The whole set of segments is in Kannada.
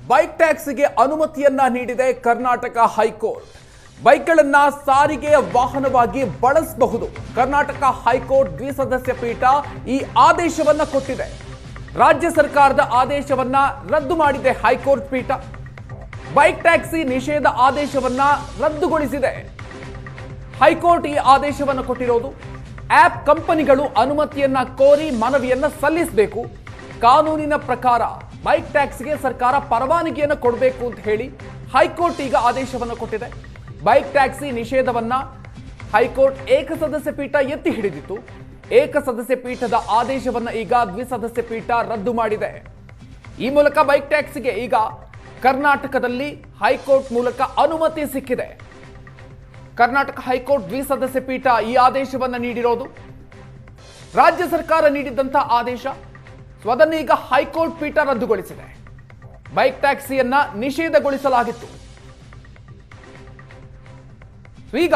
ಬೈಕ್ ಟ್ಯಾಕ್ಸಿಗೆ ಅನುಮತಿಯನ್ನ ನೀಡಿದೆ ಕರ್ನಾಟಕ ಹೈಕೋರ್ಟ್. ಬೈಕ್ಗಳನ್ನ ಸಾರಿಗೆ ವಾಹನವಾಗಿ ಬಳಸಬಹುದು. ಕರ್ನಾಟಕ ಹೈಕೋರ್ಟ್ ದ್ವಿಸದಸ್ಯ ಪೀಠ ಈ ಆದೇಶವನ್ನ ಕೊಟ್ಟಿದೆ. ರಾಜ್ಯ ಸರ್ಕಾರದ ಆದೇಶವನ್ನ ರದ್ದು ಮಾಡಿದೆ ಹೈಕೋರ್ಟ್ ಪೀಠ. ಬೈಕ್ ಟ್ಯಾಕ್ಸಿ ನಿಷೇಧ ಆದೇಶವನ್ನ ರದ್ದುಗೊಳಿಸಿದೆ. ಹೈಕೋರ್ಟ್ ಈ ಆದೇಶವನ್ನು ಕೊಟ್ಟಿರೋದು. ಆಪ್ ಕಂಪನಿಗಳು ಅನುಮತಿಯನ್ನ ಕೋರಿ ಮನವಿಯನ್ನ ಸಲ್ಲಿಸಬೇಕು. ಕಾನೂನಿನ ಪ್ರಕಾರ ಬೈಕ್ ಟ್ಯಾಕ್ಸಿಗೆ ಸರ್ಕಾರ ಪರವಾನಗಿಯನ್ನು ಕೊಡಬೇಕು ಅಂತ ಹೇಳಿ ಹೈಕೋರ್ಟ್ ಈಗ ಆದೇಶವನ್ನು ಕೊಟ್ಟಿದೆ. ಬೈಕ್ ಟ್ಯಾಕ್ಸಿ ನಿಷೇಧವನ್ನ ಹೈಕೋರ್ಟ್ ಏಕಸದಸ್ಯ ಪೀಠ ಎತ್ತಿ ಹಿಡಿದಿತ್ತು. ಏಕಸದಸ್ಯ ಪೀಠದ ಆದೇಶವನ್ನ ಈಗ ದ್ವಿಸದಸ್ಯ ಪೀಠ ರದ್ದು ಮಾಡಿದೆ. ಈ ಮೂಲಕ ಬೈಕ್ ಟ್ಯಾಕ್ಸಿಗೆ ಈಗ ಕರ್ನಾಟಕದಲ್ಲಿ ಹೈಕೋರ್ಟ್ ಮೂಲಕ ಅನುಮತಿ ಸಿಕ್ಕಿದೆ. ಕರ್ನಾಟಕ ಹೈಕೋರ್ಟ್ ದ್ವಿಸದಸ್ಯ ಪೀಠ ಈ ಆದೇಶವನ್ನ ನೀಡಿರೋದು. ರಾಜ್ಯ ಸರ್ಕಾರ ನೀಡಿದಂತಹ ಆದೇಶ ಸ್ವದನ್ನೀಗ ಹೈಕೋರ್ಟ್ ಪೀಠ ರದ್ದುಗೊಳಿಸಿದೆ. ಬೈಕ್ ಟ್ಯಾಕ್ಸಿಯನ್ನ ನಿಷೇಧಗೊಳಿಸಲಾಗಿತ್ತು. ಈಗ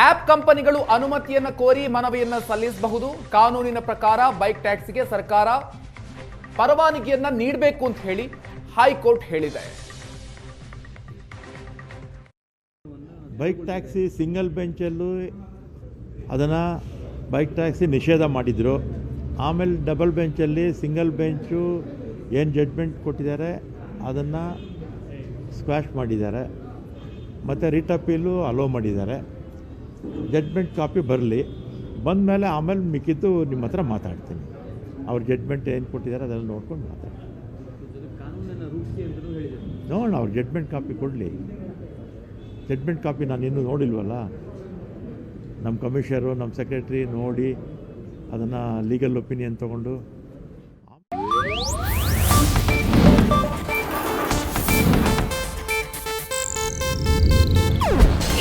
ಆಪ್ ಕಂಪನಿಗಳು ಅನುಮತಿಯನ್ನ ಕೋರಿ ಮನವಿಯನ್ನ ಸಲ್ಲಿಸಬಹುದು. ಕಾನೂನಿನ ಪ್ರಕಾರ ಬೈಕ್ ಟ್ಯಾಕ್ಸಿಗೆ ಸರ್ಕಾರ ಪರವಾನಗಿಯನ್ನ ನೀಡಬೇಕು ಅಂತ ಹೇಳಿ ಹೈಕೋರ್ಟ್ ಹೇಳಿದೆ. ಬೈಕ್ ಟ್ಯಾಕ್ಸಿ ಸಿಂಗಲ್ ಬೆಂಚಲ್ಲೂ ಅದನ್ನು ಬೈಕ್ ಟ್ಯಾಕ್ಸಿ ನಿಷೇಧ ಮಾಡಿದರು. ಆಮೇಲೆ ಡಬಲ್ ಬೆಂಚಲ್ಲಿ ಸಿಂಗಲ್ ಬೆಂಚು ಏನು ಜಡ್ಜ್ಮೆಂಟ್ ಕೊಟ್ಟಿದ್ದಾರೆ ಅದನ್ನು ಸ್ಕ್ವಾಶ್ ಮಾಡಿದ್ದಾರೆ. ಮತ್ತು ರಿಟ್ ಅಪೀಲು ಅಲೋ ಮಾಡಿದ್ದಾರೆ. ಜಡ್ಜ್ಮೆಂಟ್ ಕಾಪಿ ಬರಲಿ, ಬಂದ ಮೇಲೆ ಆಮೇಲೆ ಮಿಕ್ಕಿದ್ದು ನಿಮ್ಮ ಹತ್ರ ಮಾತಾಡ್ತೀನಿ. ಅವ್ರ ಜಡ್ಜ್ಮೆಂಟ್ ಏನು ಕೊಟ್ಟಿದ್ದಾರೆ ಅದನ್ನು ನೋಡ್ಕೊಂಡು ಮಾತಾಡ್ತೀನಿ. ನೋಡೋಣ, ಅವ್ರ ಜಡ್ಜ್ಮೆಂಟ್ ಕಾಪಿ ಕೊಡಲಿ. ಜಡ್ಜ್ಮೆಂಟ್ ಕಾಪಿ ನಾನು ಇನ್ನೂ ನೋಡಿಲ್ವಲ್ಲ. ನಮ್ಮ ಕಮಿಷನರು, ನಮ್ಮ ಸೆಕ್ರೆಟ್ರಿ ನೋಡಿ ಅದನ್ನು ಲೀಗಲ್ ಒಪಿನಿಯನ್ ತೊಗೊಂಡು.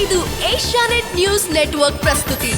ಇದು ಏಷ್ಯಾನೆಟ್ ನ್ಯೂಸ್ ನೆಟ್ವರ್ಕ್ ಪ್ರಸ್ತುತಿ.